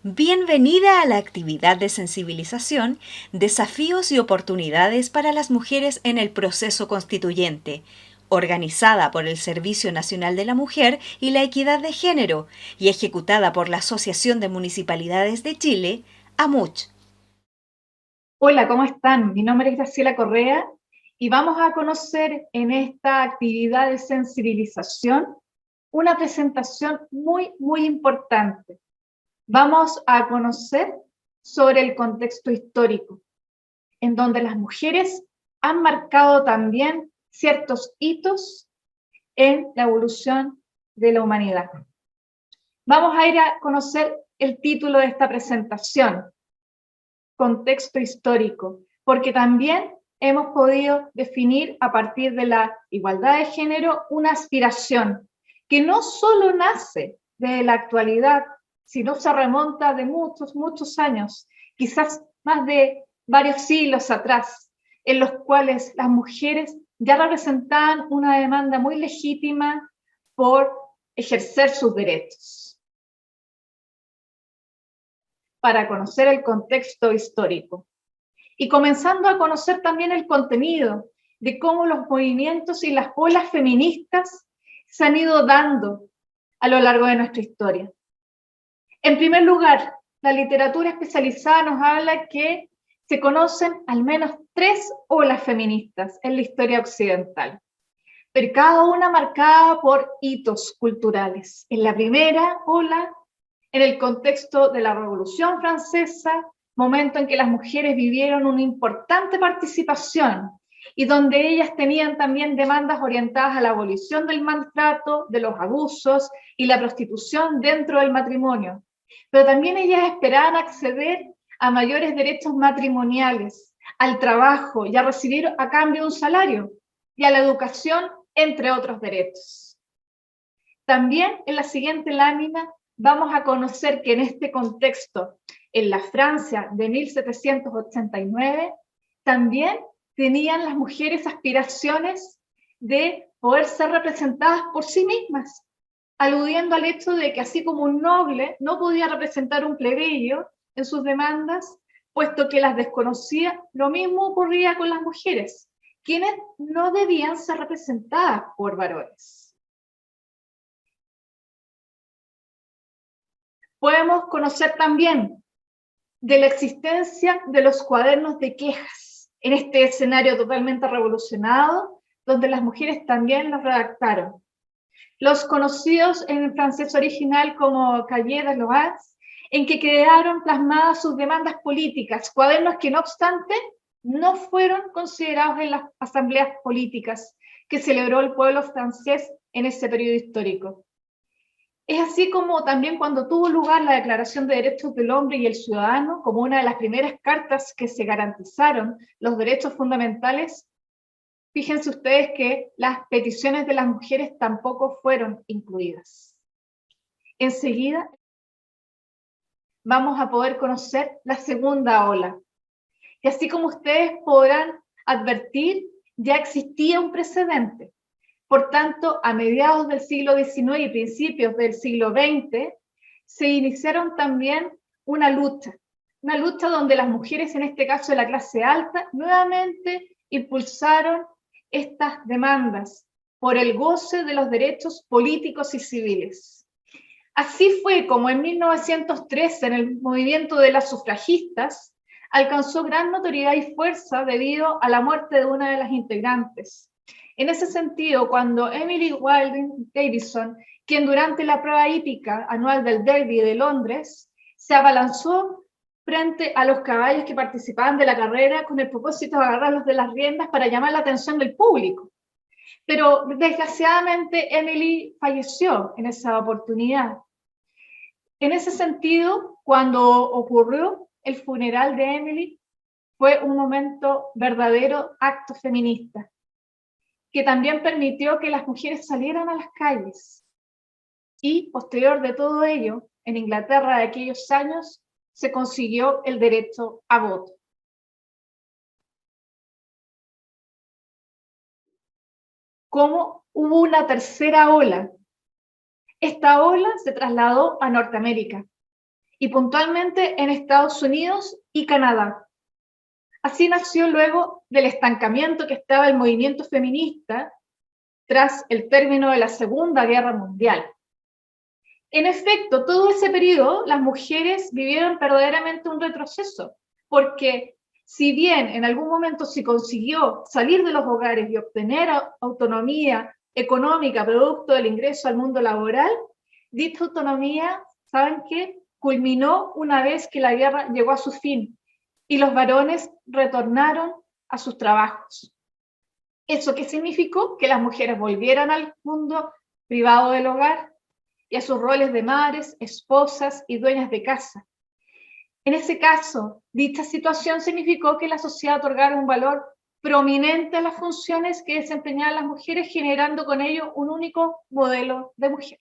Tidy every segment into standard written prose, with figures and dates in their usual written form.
Bienvenida a la actividad de sensibilización, desafíos y oportunidades para las mujeres en el proceso constituyente, organizada por el Servicio Nacional de la Mujer y la Equidad de Género y ejecutada por la Asociación de Municipalidades de Chile, AMUCH. Hola, ¿cómo están? Mi nombre es Graciela Correa y vamos a conocer en esta actividad de sensibilización una presentación muy importante. Vamos a conocer sobre el contexto histórico, en donde las mujeres han marcado también ciertos hitos en la evolución de la humanidad. Vamos a ir a conocer el título de esta presentación, contexto histórico, porque también hemos podido definir a partir de la igualdad de género una aspiración que no solo nace de la actualidad, sino se remonta de muchos años, quizás más de varios siglos atrás, en los cuales las mujeres ya representaban una demanda muy legítima por ejercer sus derechos. Para conocer el contexto histórico y comenzando a conocer también el contenido de cómo los movimientos y las olas feministas se han ido dando a lo largo de nuestra historia. En primer lugar, la literatura especializada nos habla que se conocen al menos 3 olas feministas en la historia occidental, pero cada una marcada por hitos culturales. En la primera ola, en el contexto de la Revolución Francesa, momento en que las mujeres vivieron una importante participación y donde ellas tenían también demandas orientadas a la abolición del maltrato, de los abusos y la prostitución dentro del matrimonio. Pero también ellas esperaban acceder a mayores derechos matrimoniales, al trabajo y a recibir a cambio un salario, y a la educación, entre otros derechos. También en la siguiente lámina vamos a conocer que en este contexto, en la Francia de 1789, también tenían las mujeres aspiraciones de poder ser representadas por sí mismas, aludiendo al hecho de que así como un noble no podía representar un plebeyo en sus demandas, puesto que las desconocía, lo mismo ocurría con las mujeres, quienes no debían ser representadas por varones. Podemos conocer también de la existencia de los cuadernos de quejas en este escenario totalmente revolucionado, donde las mujeres también los redactaron. Los conocidos en el francés original como Cahiers de Loas, en que quedaron plasmadas sus demandas políticas, cuadernos que no obstante no fueron considerados en las asambleas políticas que celebró el pueblo francés en ese periodo histórico. Es así como también cuando tuvo lugar la Declaración de Derechos del Hombre y el Ciudadano, como una de las primeras cartas que se garantizaron los derechos fundamentales, fíjense ustedes que las peticiones de las mujeres tampoco fueron incluidas. Enseguida vamos a poder conocer la segunda ola. Y así como ustedes podrán advertir, ya existía un precedente. Por tanto, a mediados del siglo XIX y principios del siglo XX, se iniciaron también una lucha donde las mujeres, en este caso de la clase alta, nuevamente impulsaron estas demandas por el goce de los derechos políticos y civiles. Así fue como en 1913, en el movimiento de las sufragistas, alcanzó gran notoriedad y fuerza debido a la muerte de una de las integrantes. En ese sentido, cuando Emily Wilding Davison, quien durante la prueba hípica anual del Derby de Londres, se abalanzó frente a los caballos que participaban de la carrera con el propósito de agarrarlos de las riendas para llamar la atención del público. Pero desgraciadamente Emily falleció en esa oportunidad. En ese sentido, cuando ocurrió el funeral de Emily, fue un momento verdadero acto feminista, que también permitió que las mujeres salieran a las calles. Y posterior de todo ello, en Inglaterra de aquellos años, se consiguió el derecho a voto. Como hubo una tercera ola. Esta ola se trasladó a Norteamérica y puntualmente en Estados Unidos y Canadá. Así nació luego del estancamiento que estaba el movimiento feminista tras el término de la Segunda Guerra Mundial. En efecto, todo ese periodo las mujeres vivieron verdaderamente un retroceso, porque si bien en algún momento se consiguió salir de los hogares y obtener autonomía económica producto del ingreso al mundo laboral, dicha autonomía, ¿saben qué? Culminó una vez que la guerra llegó a su fin y los varones retornaron a sus trabajos. ¿Eso qué significó? Que las mujeres volvieran al mundo privado del hogar y a sus roles de madres, esposas y dueñas de casa. En ese caso, dicha situación significó que la sociedad otorgara un valor prominente a las funciones que desempeñaban las mujeres, generando con ello un único modelo de mujer.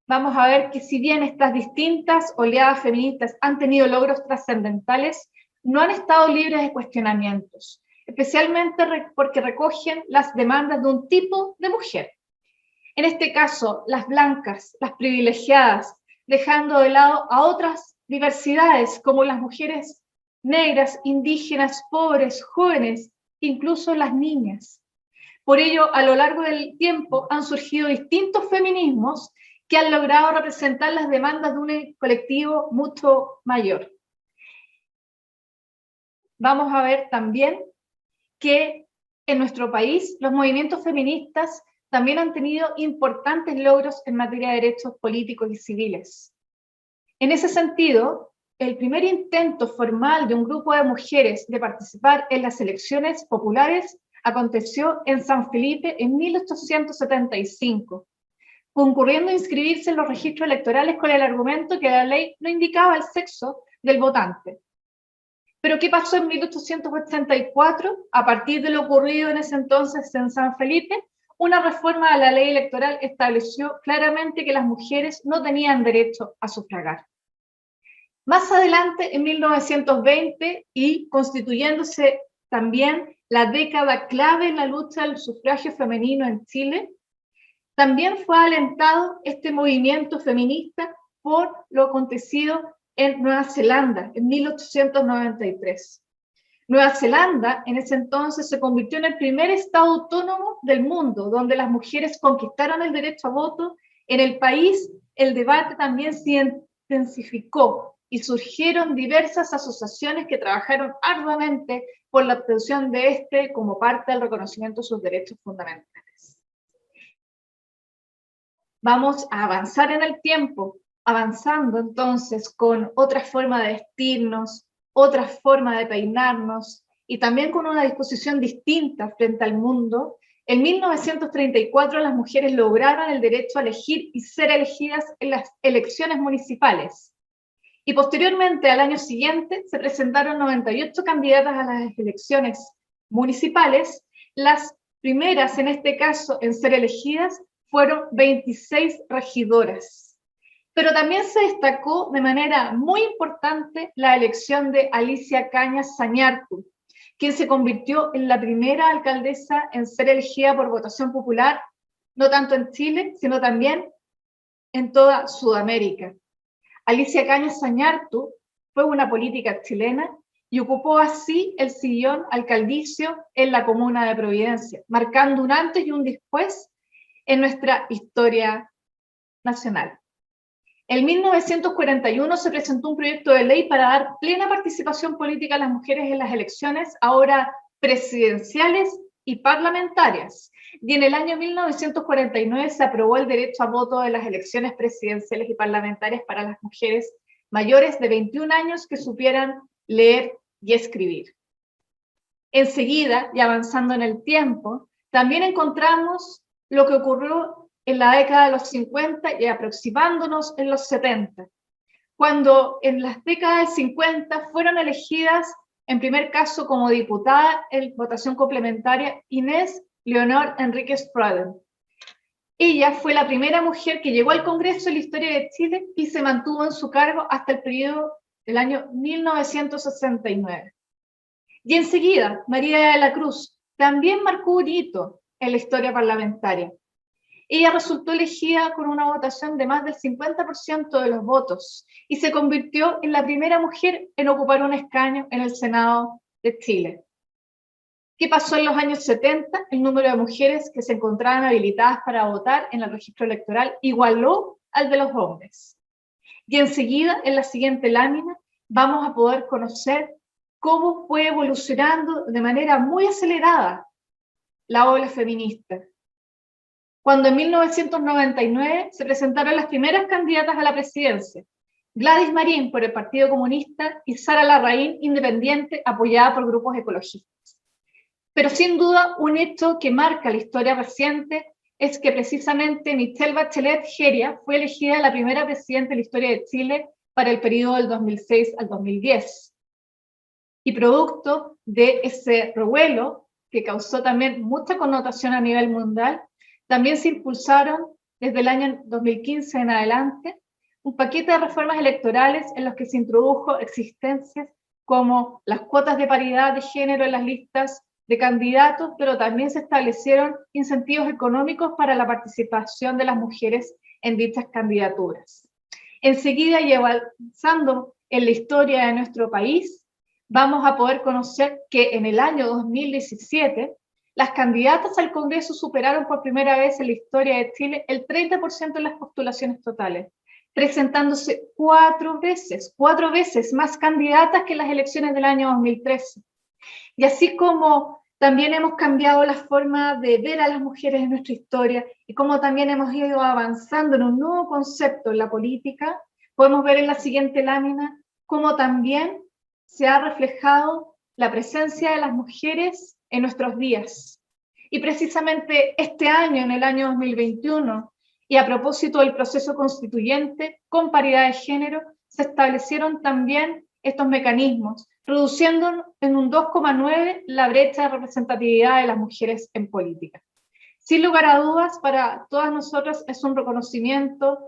Vamos a ver que si bien estas distintas oleadas feministas han tenido logros trascendentales, no han estado libres de cuestionamientos, especialmente porque recogen las demandas de un tipo de mujer. En este caso, las blancas, las privilegiadas, dejando de lado a otras diversidades como las mujeres negras, indígenas, pobres, jóvenes, incluso las niñas. Por ello, a lo largo del tiempo han surgido distintos feminismos que han logrado representar las demandas de un colectivo mucho mayor. Vamos a ver también que en nuestro país los movimientos feministas también han tenido importantes logros en materia de derechos políticos y civiles. En ese sentido, el primer intento formal de un grupo de mujeres de participar en las elecciones populares aconteció en San Felipe en 1875, concurriendo a inscribirse en los registros electorales con el argumento que la ley no indicaba el sexo del votante. Pero ¿qué pasó en 1884? A partir de lo ocurrido en ese entonces en San Felipe, una reforma a la ley electoral estableció claramente que las mujeres no tenían derecho a sufragar. Más adelante, en 1920, y constituyéndose también la década clave en la lucha del sufragio femenino en Chile, también fue alentado este movimiento feminista por lo acontecido en Nueva Zelanda en 1893. Nueva Zelanda en ese entonces se convirtió en el primer estado autónomo del mundo donde las mujeres conquistaron el derecho a voto. En el país el debate también se intensificó y surgieron diversas asociaciones que trabajaron arduamente por la obtención de este como parte del reconocimiento de sus derechos fundamentales. Vamos a avanzar en el tiempo, avanzando entonces con otra forma de vestirnos, otra forma de peinarnos y también con una disposición distinta frente al mundo. En 1934 las mujeres lograron el derecho a elegir y ser elegidas en las elecciones municipales. Y posteriormente, al año siguiente, se presentaron 98 candidatas a las elecciones municipales. Las primeras, en este caso, en ser elegidas fueron 26 regidoras. Pero también se destacó de manera muy importante la elección de Alicia Cañas Zañartu, quien se convirtió en la primera alcaldesa en ser elegida por votación popular, no tanto en Chile, sino también en toda Sudamérica. Alicia Cañas Zañartu fue una política chilena y ocupó así el sillón alcaldicio en la comuna de Providencia, marcando un antes y un después en nuestra historia nacional. En 1941 se presentó un proyecto de ley para dar plena participación política a las mujeres en las elecciones, ahora presidenciales y parlamentarias. Y en el año 1949 se aprobó el derecho a voto en las elecciones presidenciales y parlamentarias para las mujeres mayores de 21 años que supieran leer y escribir. Enseguida, y avanzando en el tiempo, también encontramos lo que ocurrió en la década de los 50 y aproximándonos en los 70, cuando en las décadas del 50 fueron elegidas, en primer caso como diputada en votación complementaria, Inés Leonor Enríquez Pruden. Ella fue la primera mujer que llegó al Congreso en la historia de Chile y se mantuvo en su cargo hasta el periodo del año 1969. Y enseguida, María de la Cruz también marcó un hito en la historia parlamentaria. Ella resultó elegida con una votación de más del 50% de los votos y se convirtió en la primera mujer en ocupar un escaño en el Senado de Chile. ¿Qué pasó en los años 70? El número de mujeres que se encontraban habilitadas para votar en el registro electoral igualó al de los hombres. Y enseguida, en la siguiente lámina, vamos a poder conocer cómo fue evolucionando de manera muy acelerada la ola feminista. Cuando en 1999 se presentaron las primeras candidatas a la presidencia, Gladys Marín por el Partido Comunista y Sara Larraín, independiente, apoyada por grupos ecologistas. Pero sin duda, un hecho que marca la historia reciente es que precisamente Michelle Bachelet Jeria fue elegida la primera presidenta de la historia de Chile para el periodo del 2006 al 2010. Y producto de ese revuelo, que causó también mucha connotación a nivel mundial, también se impulsaron desde el año 2015 en adelante un paquete de reformas electorales en los que se introdujo existencias como las cuotas de paridad de género en las listas de candidatos, pero también se establecieron incentivos económicos para la participación de las mujeres en dichas candidaturas. Enseguida, y avanzando en la historia de nuestro país, vamos a poder conocer que en el año 2017 las candidatas al Congreso superaron por primera vez en la historia de Chile el 30% de las postulaciones totales, presentándose cuatro veces más candidatas que en las elecciones del año 2013. Y así como también hemos cambiado la forma de ver a las mujeres en nuestra historia y como también hemos ido avanzando en un nuevo concepto en la política, podemos ver en la siguiente lámina cómo también se ha reflejado la presencia de las mujeres en nuestros días. Y precisamente este año, en el año 2021, y a propósito del proceso constituyente con paridad de género, se establecieron también estos mecanismos, reduciendo en un 2,9 la brecha de representatividad de las mujeres en política. Sin lugar a dudas, para todas nosotras es un reconocimiento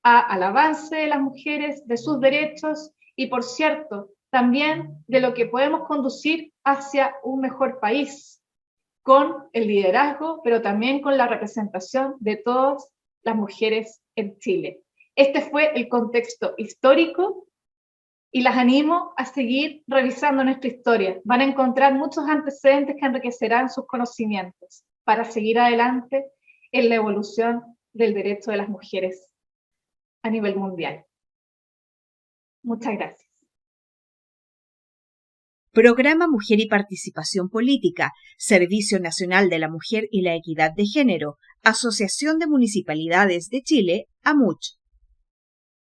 al avance de las mujeres, de sus derechos y, por cierto, también de lo que podemos conducir hacia un mejor país, con el liderazgo, pero también con la representación de todas las mujeres en Chile. Este fue el contexto histórico y las animo a seguir revisando nuestra historia. Van a encontrar muchos antecedentes que enriquecerán sus conocimientos para seguir adelante en la evolución del derecho de las mujeres a nivel mundial. Muchas gracias. Programa Mujer y Participación Política, Servicio Nacional de la Mujer y la Equidad de Género, Asociación de Municipalidades de Chile, AMUCH.